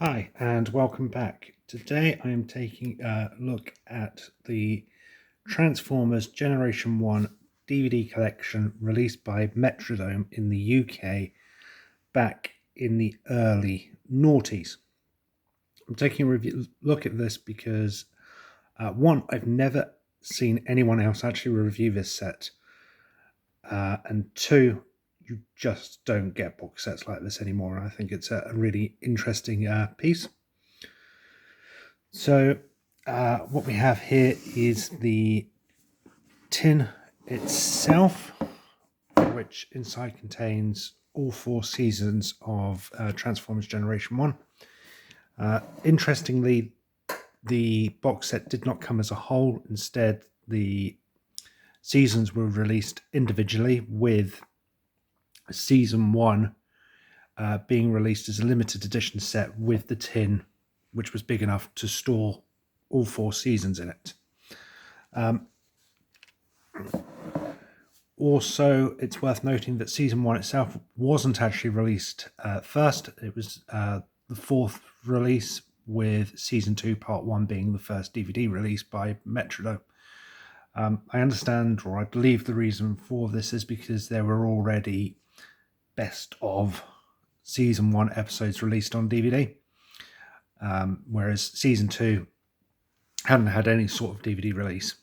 Hi, and welcome back. Today I am taking a look at the Transformers Generation 1 DVD collection released by Metrodome in the UK back in the early noughties. I'm taking a look at this because, one, I've never seen anyone else actually review this set, and two, you just don't get box sets like this anymore. I think it's a really interesting piece. So what we have here is the tin itself, which inside contains all 4 seasons of Transformers Generation 1. Interestingly, the box set did not come as a whole. Instead, the seasons were released individually, with season 1 being released as a limited edition set with the tin, which was big enough to store all 4 seasons in it. Also, it's worth noting that season 1 itself wasn't actually released first. It was the 4th release, with season 2 part 1 being the first DVD release by Metrodome. I understand, or I believe the reason for this is because there were already best of season 1 episodes released on DVD, whereas season 2 hadn't had any sort of DVD release.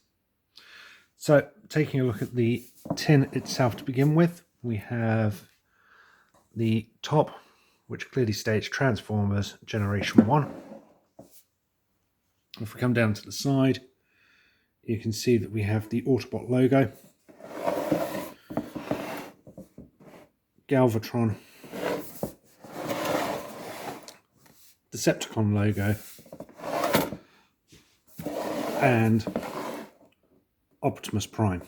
So, taking a look at the tin itself to begin with, we have the top, which clearly states Transformers Generation 1. If we come down to the side, you can see that we have the Autobot logo, Galvatron, Decepticon logo, and Optimus Prime.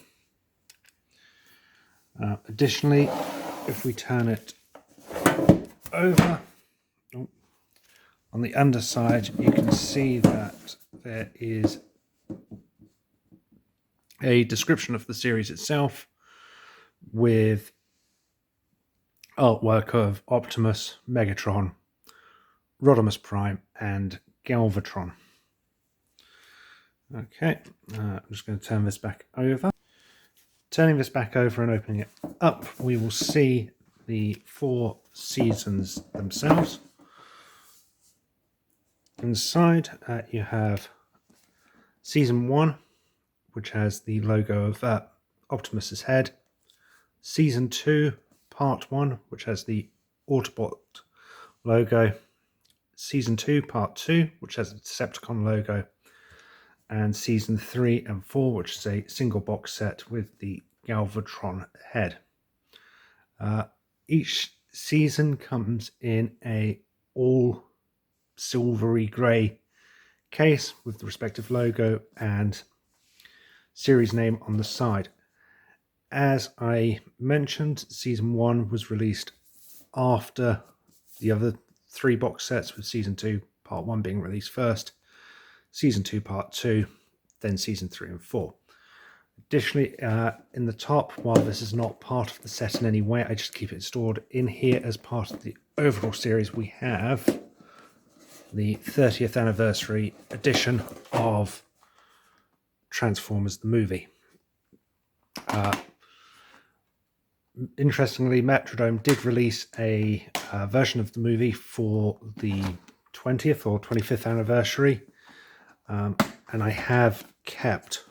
Additionally, if we turn it over, on the underside, you can see that there is a description of the series itself with artwork of Optimus, Megatron, Rodimus Prime, and Galvatron. Okay, I'm just going to turn this back over. Turning this back over and opening it up, we will see the 4 seasons themselves. Inside, you have season 1, which has the logo of Optimus's head. Season 2, part 1, which has the Autobot logo. Season 2, part 2, which has a Decepticon logo. And season 3 and 4, which is a single box set with the Galvatron head. Each season comes in a all silvery grey case with the respective logo and series name on the side. As I mentioned, season 1 was released after the other 3 box sets, with season 2 part 1 being released first, season 2 part 2, then season 3 and 4. Additionally, in the top, while this is not part of the set in any way, I just keep it stored in here as part of the overall series. We have the 30th anniversary edition of Transformers the movie. Interestingly, Metrodome did release a version of the movie for the 20th or 25th anniversary, and I have kept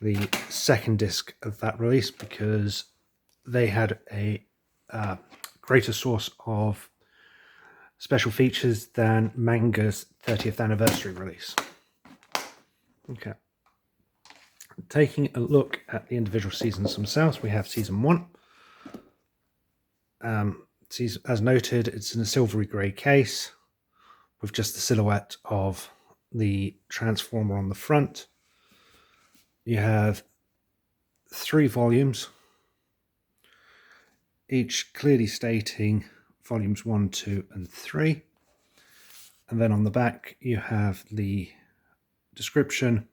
the second disc of that release because they had a greater source of special features than manga's 30th anniversary release. Okay. Taking a look at the individual seasons themselves, we have season 1. As noted, it's in a silvery grey case with just the silhouette of the Transformer on the front. You have 3 volumes, each clearly stating volumes 1, 2, and 3. And then on the back, you have the description,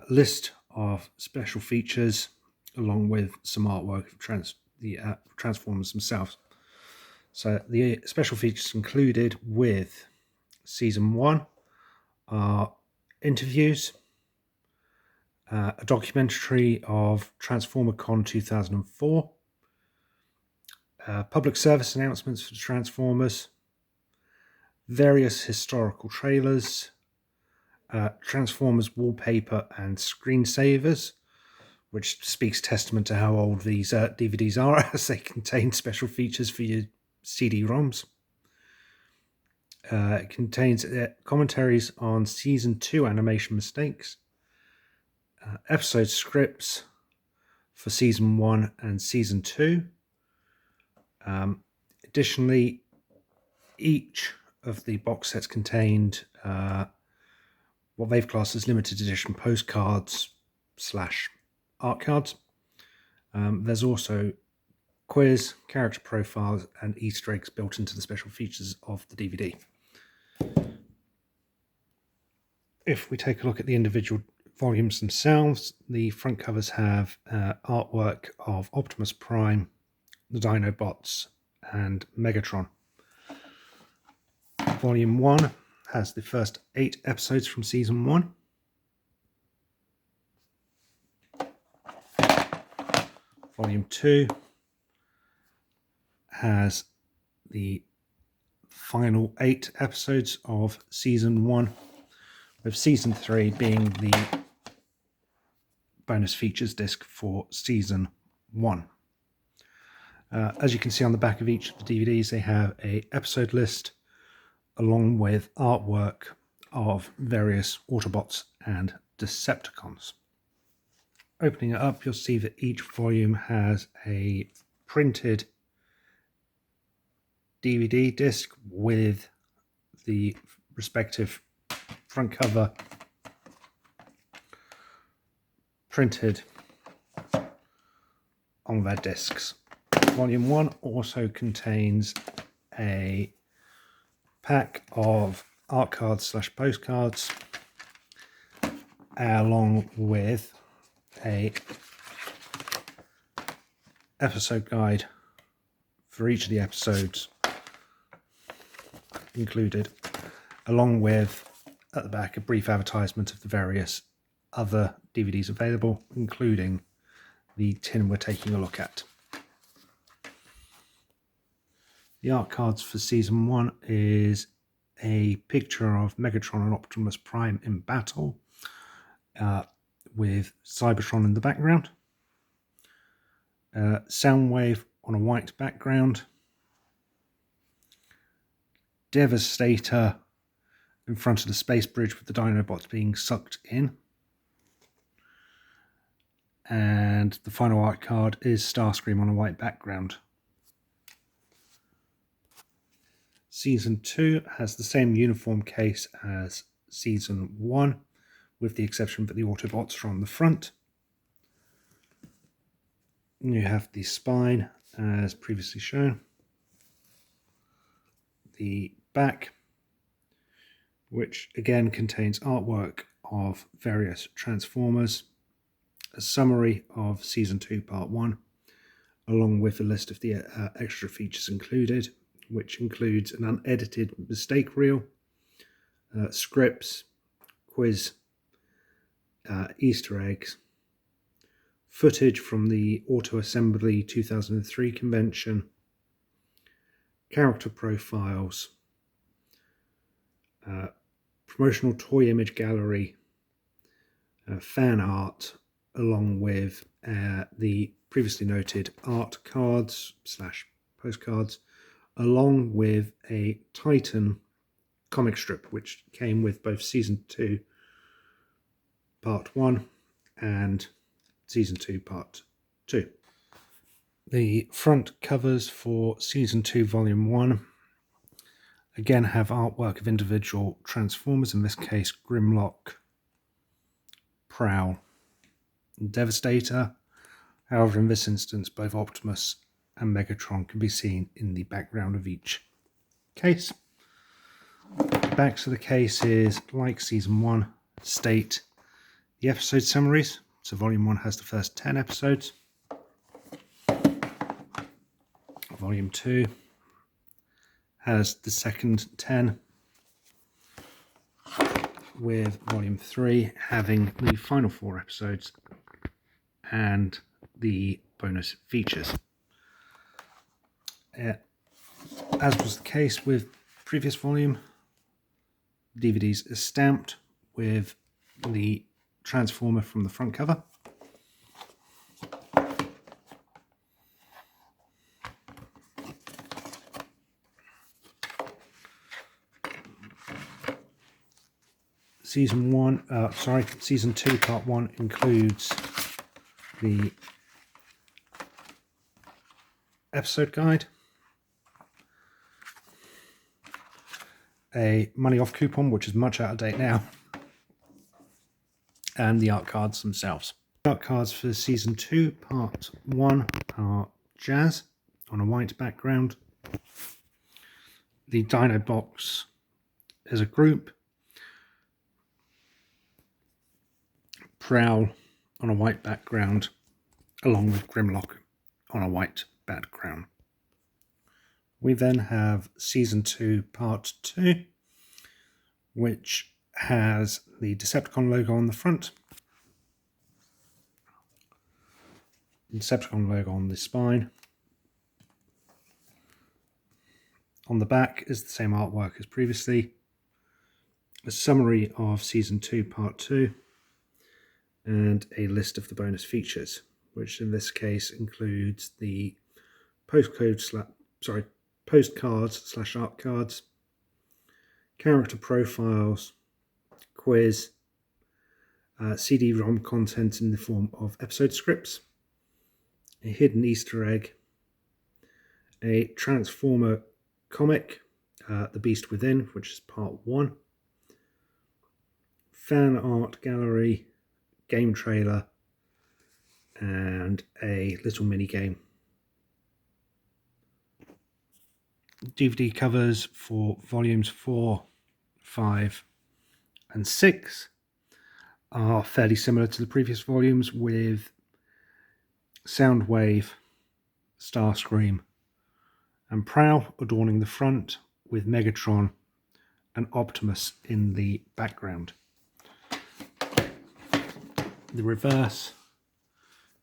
list of special features, along with some artwork of the Transformers themselves. So the special features included with Season 1 are interviews, a documentary of Transformer Con 2004, public service announcements for the Transformers, various historical trailers, Transformers wallpaper and screensavers, which speaks testament to how old these DVDs are, as they contain special features for your CD-ROMs. It contains commentaries on Season 2 animation mistakes, episode scripts for Season 1 and Season 2. Additionally, each of the box sets contained what they've classed as limited edition postcards / art cards. There's also quiz, character profiles, and Easter eggs built into the special features of the DVD. If we take a look at the individual volumes themselves, the front covers have artwork of Optimus Prime, the Dinobots, and Megatron. Volume 1 has the first 8 episodes from Season 1. Volume 2 has the final 8 episodes of Season 1, with Season 3 being the bonus features disc for Season 1. As you can see on the back of each of the DVDs, they have an episode list along with artwork of various Autobots and Decepticons. Opening it up, you'll see that each volume has a printed DVD disc with the respective front cover printed on their discs. Volume 1 also contains a pack of art cards / postcards along with a episode guide for each of the episodes included, along with at the back a brief advertisement of the various other DVDs available, including the tin we're taking a look at. The art cards for Season 1 is a picture of Megatron and Optimus Prime in battle, with Cybertron in the background. Soundwave on a white background. Devastator in front of the space bridge with the Dinobots being sucked in. And the final art card is Starscream on a white background. Season 2 has the same uniform case as Season 1, with the exception that the Autobots are on the front. You have the spine, as previously shown. The back, which again contains artwork of various Transformers, a summary of Season 2 Part 1, along with a list of the extra features included, which includes an unedited mistake reel, scripts, quiz, Easter eggs, footage from the Auto Assembly 2003 convention, character profiles, promotional toy image gallery, fan art, along with the previously noted art cards / postcards, along with a Titan comic strip, which came with both Season 2 Part 1 and Season 2 Part 2. The front covers for Season 2 Volume 1 again have artwork of individual Transformers, in this case Grimlock, Prowl, and Devastator. However, in this instance, both Optimus and Megatron can be seen in the background of each case. The backs of the cases, like Season 1, state the episode summaries. So Volume 1 has the first 10 episodes. Volume 2 has the second 10, with Volume 3 having the final 4 episodes and the bonus features. As was the case with previous volume, DVDs are stamped with the Transformer from the front cover. Season 2 Part 1 includes the episode guide, a money off coupon, which is much out of date now, and the art cards themselves. The art cards for Season 2 Part 1 are Jazz on a white background. The Dino Box as a group, Prowl on a white background, along with Grimlock on a white background. We then have Season 2 Part 2, which has the Decepticon logo on the front, the Decepticon logo on the spine. On the back is the same artwork as previously, a summary of Season 2 Part 2, and a list of the bonus features, which in this case includes the postcards/art cards, character profiles, quiz, CD-ROM content in the form of episode scripts, a hidden Easter egg, a Transformer comic, The Beast Within, which is Part 1, fan art gallery, game trailer, and a little mini game. DVD covers for volumes 4, 5, and 6 are fairly similar to the previous volumes, with Soundwave, Starscream, and Prowl adorning the front, with Megatron and Optimus in the background. The reverse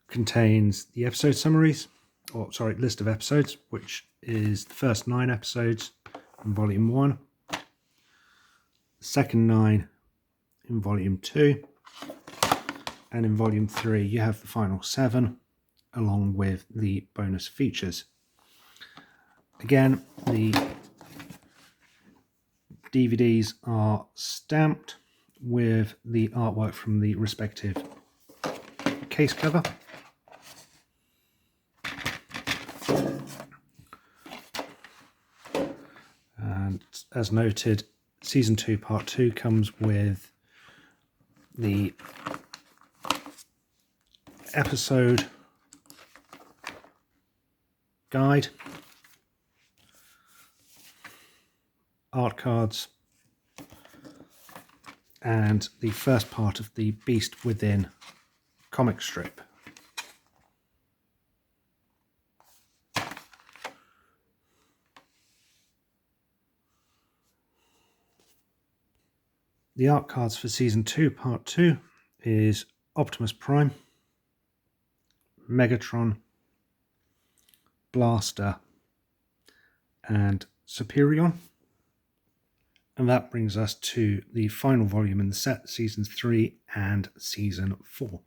contains the episode summaries, list of episodes, which is the first 9 episodes in Volume 1, the second 9 in Volume 2, and in Volume 3 you have the final 7, along with the bonus features. Again, the DVDs are stamped with the artwork from the respective case cover. And as noted, Season 2 Part 2 comes with the episode guide, art cards, and the first part of the Beast Within comic strip. The art cards for Season 2 Part 2 is Optimus Prime, Megatron, Blaster, and Superion. And that brings us to the final volume in the set, Seasons 3 and Season 4.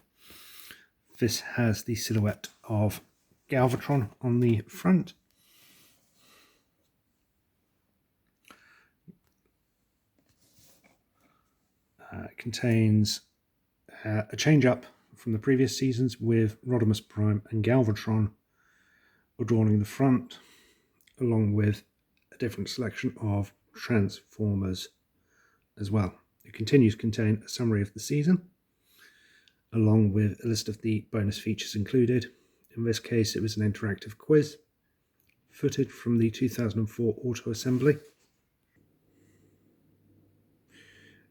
This has the silhouette of Galvatron on the front. It contains a change-up from the previous seasons, with Rodimus Prime and Galvatron adorning the front, along with a different selection of Transformers as well. It continues to contain a summary of the season, along with a list of the bonus features included. In this case, it was an interactive quiz, footage from the 2004 Auto Assembly.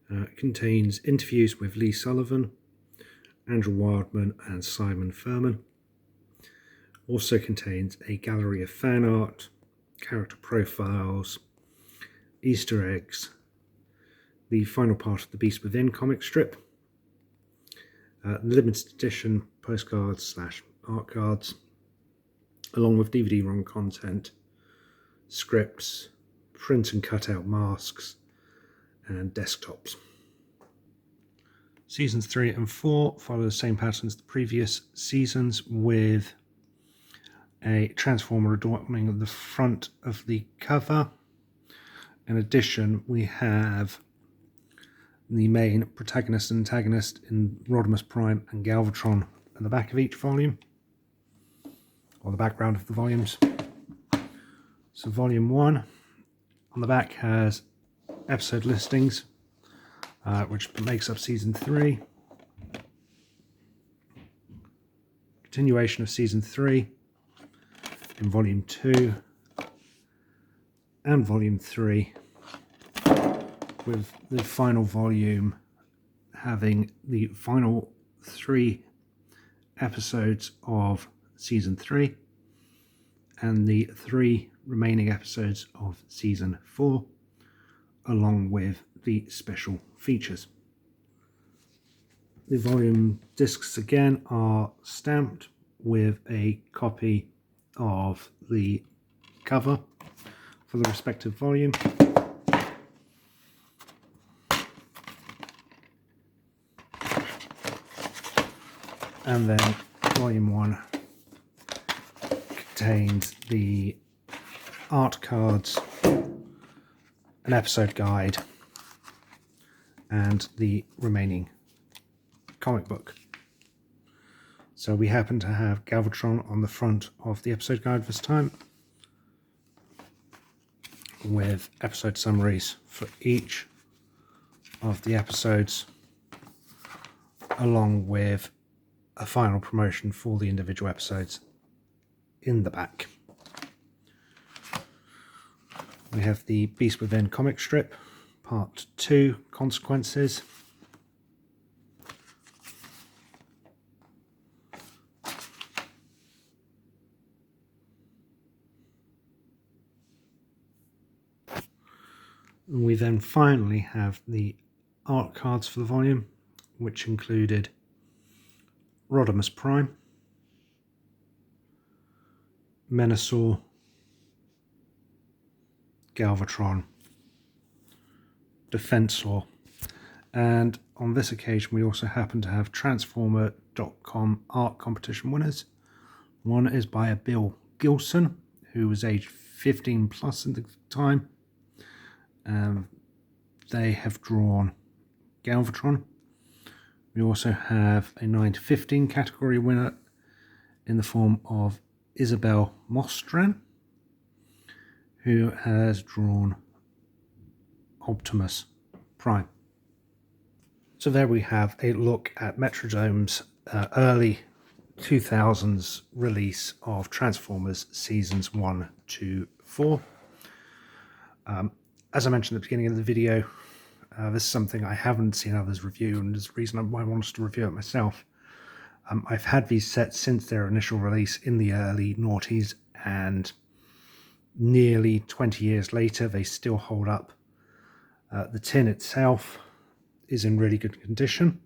It contains interviews with Lee Sullivan, Andrew Wildman, and Simon Furman. Also contains a gallery of fan art, character profiles, Easter eggs, the final part of the Beast Within comic strip, limited edition postcards / art cards, along with DVD-ROM content, scripts, print and cutout masks, and desktops. Seasons 3 and 4 follow the same pattern as the previous seasons, with a Transformer adorning the front of the cover. In addition, we have the main protagonist and antagonist in Rodimus Prime and Galvatron at the back of each volume, or the background of the volumes. So volume 1 on the back has episode listings, which makes up season 3. Continuation of season 3 in volume 2 and volume 3, with the final volume having the final 3 episodes of season 3 and the 3 remaining episodes of season 4, along with the special features. The volume discs again are stamped with a copy of the cover for the respective volume. And then volume 1 contains the art cards, an episode guide, and the remaining comic book. So we happen to have Galvatron on the front of the episode guide this time, with episode summaries for each of the episodes, along with a final promotion for the individual episodes in the back. We have the Beast Within comic strip, part 2, Consequences. We then finally have the art cards for the volume, which included Rodimus Prime, Menasor, Galvatron, Defensor, and on this occasion we also happen to have Transformer.com art competition winners. One is by a Bill Gilson, who was aged 15 plus at the time. They have drawn Galvatron. We also have a 9 to 15 category winner in the form of Isabel Mostran, who has drawn Optimus Prime. So there we have a look at Metrodome's early 2000s release of Transformers Seasons 1 to 4. As I mentioned at the beginning of the video, this is something I haven't seen others review, and there's a reason why I wanted to review it myself. I've had these sets since their initial release in the early noughties, and nearly 20 years later they still hold up. The tin itself is in really good condition,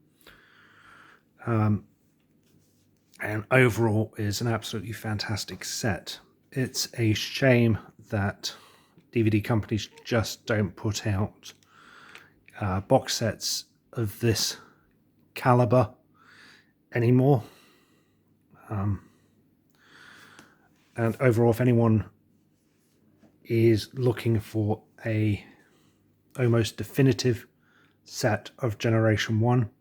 and overall is an absolutely fantastic set. It's a shame that DVD companies just don't put out box sets of this caliber anymore. And overall, if anyone is looking for a almost definitive set of Generation 1,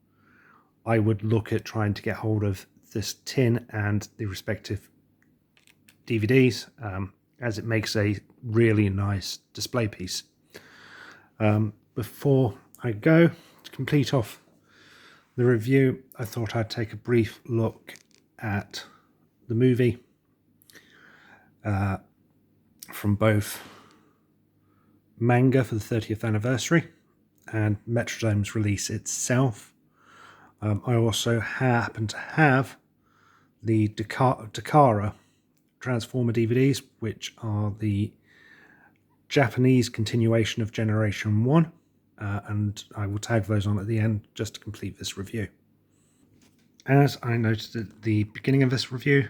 I would look at trying to get hold of this tin and the respective DVDs, as it makes a really nice display piece. Before I go to complete off the review, I thought I'd take a brief look at the movie from both manga for the 30th anniversary and Metrodome's release itself. I also happen to have the Takara Transformer DVDs, which are the Japanese continuation of Generation 1, and I will tag those on at the end just to complete this review. As I noted at the beginning of this review,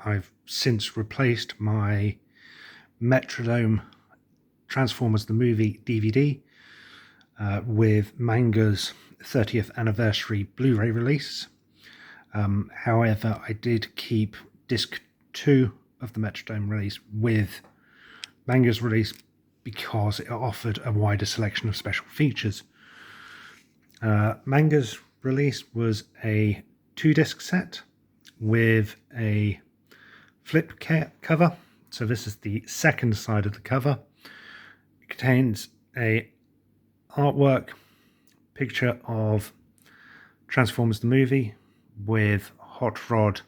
I've since replaced my Metrodome Transformers the Movie DVD with Manga's 30th anniversary Blu-ray release. However, I did keep disc 2 of the Metrodome release with Manga's release because it offered a wider selection of special features. Manga's release was a 2-disc set with a flip cover. So this is the second side of the cover. It contains a artwork picture of Transformers the movie with Hot Rod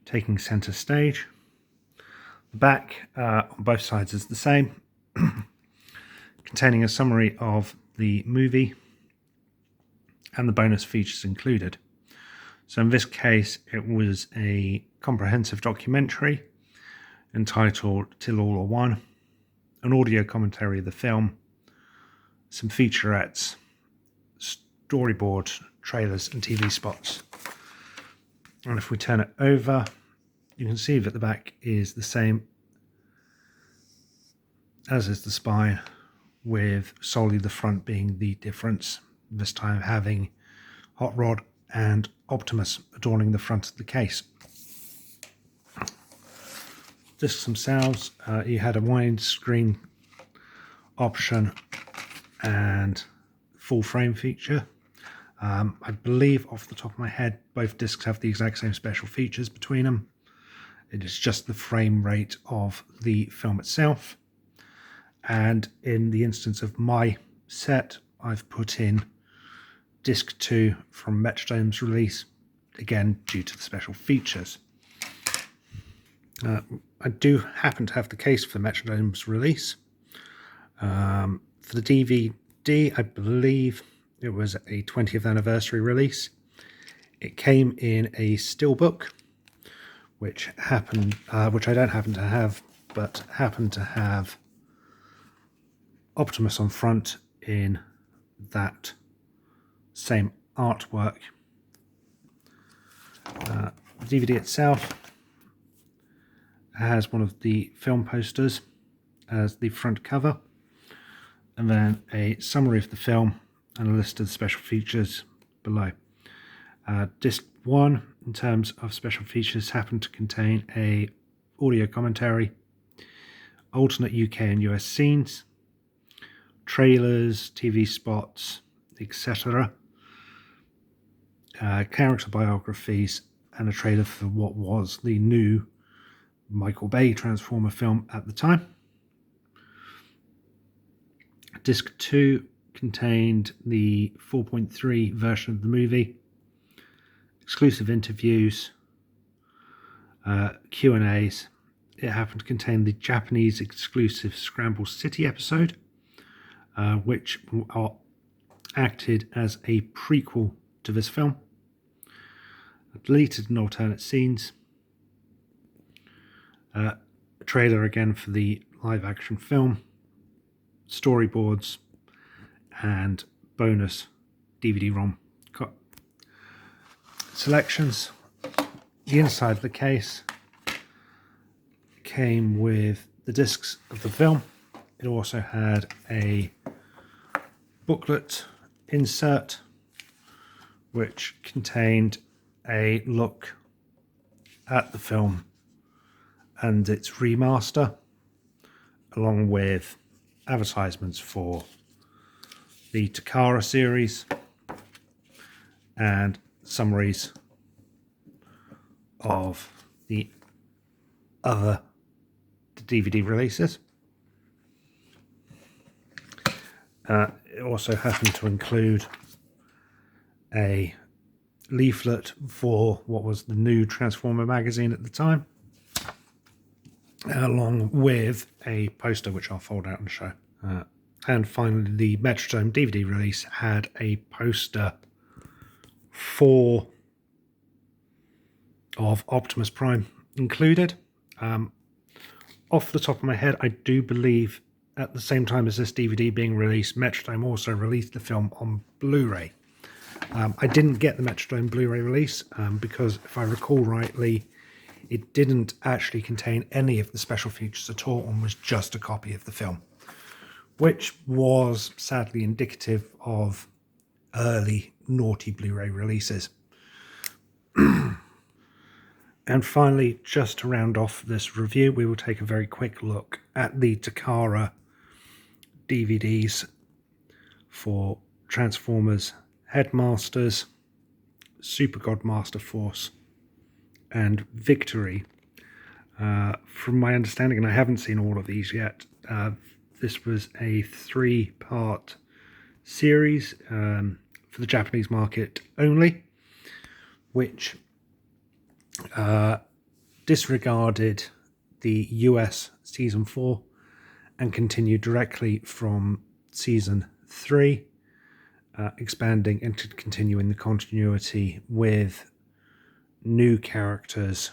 taking center stage. The back on both sides is the same, containing a summary of the movie and the bonus features included. So in this case, it was a comprehensive documentary entitled Till All Are One, an audio commentary of the film, some featurettes, storyboard, trailers and TV spots. And if we turn it over, you can see that the back is the same as is the spine, with solely the front being the difference, this time having Hot Rod and Optimus adorning the front of the case. Discs themselves, you had a widescreen option and full frame feature. I believe off the top of my head both discs have the exact same special features between them. It is just the frame rate of the film itself. And in the instance of my set, I've put in disc 2 from Metrodome's release, again due to the special features. I do happen to have the case for Metrodome's release. For the DVD, I believe it was a 20th anniversary release. It came in a steelbook, which I don't happen to have, but happened to have Optimus on front in that same artwork. The DVD itself has one of the film posters as the front cover, and then a summary of the film and a list of the special features below. Disc 1, in terms of special features, happened to contain a audio commentary, alternate UK and US scenes, trailers, TV spots, etc., character biographies, and a trailer for what was the new Michael Bay Transformer film at the time. Disc 2 contained the 4.3 version of the movie, exclusive interviews, Q&As. It happened to contain the Japanese exclusive Scramble City episode, which acted as a prequel to this film. Deleted and alternate scenes. A trailer again for the live action film, storyboards, and bonus DVD-ROM selections. The inside of the case came with the discs of the film. It also had a booklet insert which contained a look at the film and its remaster, along with advertisements for the Takara series and summaries of the other DVD releases. It also happened to include a leaflet for what was the new Transformer magazine at the time, along with a poster which I'll fold out and show. And finally, the Metrodome DVD release had a poster of Optimus Prime included. Off the top of my head, I do believe at the same time as this DVD being released, Metrodome also released the film on Blu-ray. I didn't get the Metrodome Blu-ray release because, if I recall rightly, it didn't actually contain any of the special features at all and was just a copy of the film, which was sadly indicative of early naughty Blu-ray releases. And finally, just to round off this review, we will take a very quick look at the Takara DVDs for Transformers Headmasters, Super God Master Force, and Victory. From my understanding, and I haven't seen all of these yet, this was a 3-part series for the Japanese market only, which disregarded the US Season 4 and continued directly from Season 3, expanding and continuing the continuity with new characters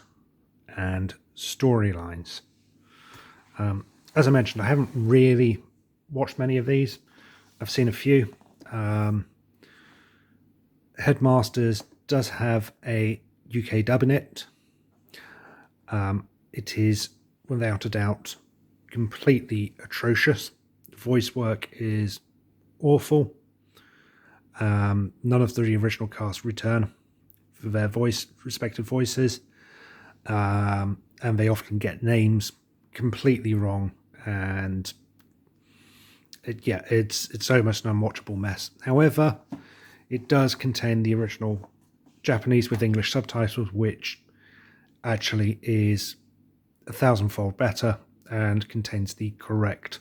and storylines. As I mentioned, I haven't really watched many of these. I've seen a few. Headmasters does have a UK dub in it. It is, without a doubt, completely atrocious. The voice work is awful. None of the original cast return for their respective voices, and they often get names completely wrong, and it's almost an unwatchable mess. However, it does contain the original Japanese with English subtitles, which actually is 1,000-fold better and contains the correct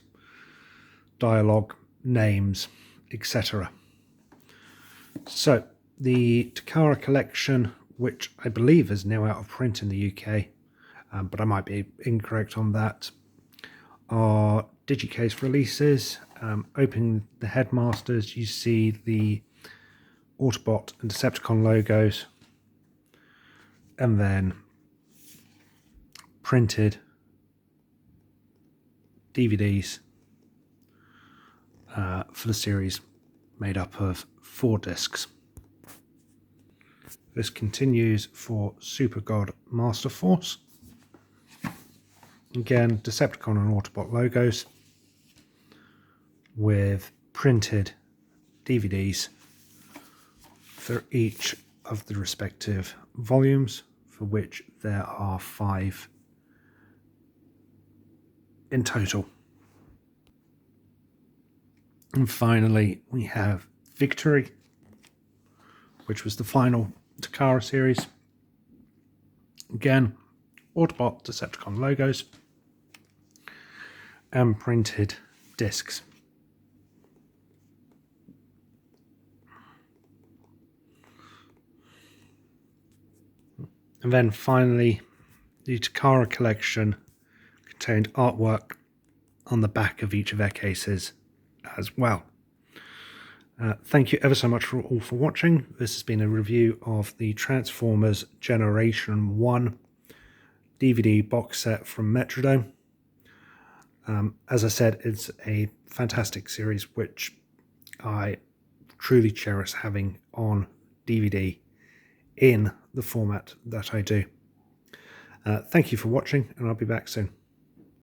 dialogue, names, etc. So, the Takara collection, which I believe is now out of print in the UK, but I might be incorrect on that, are digicase releases. Opening the Headmasters, you see the Autobot and Decepticon logos, and then printed DVDs for the series, made up of 4 discs. This continues for Super God Master Force. Again, Decepticon and Autobot logos with printed DVDs for each of the respective volumes, for which there are 5 in total. And finally, we have Victory, which was the final Takara series. Again, Autobot, Decepticon logos, and printed discs. And then finally, the Takara collection contained artwork on the back of each of their cases as well. Thank you ever so much for watching. This has been a review of the Transformers Generation 1 DVD box set from Metrodome. As I said, it's a fantastic series which I truly cherish having on DVD in the format that I do. Thank you for watching, and I'll be back soon.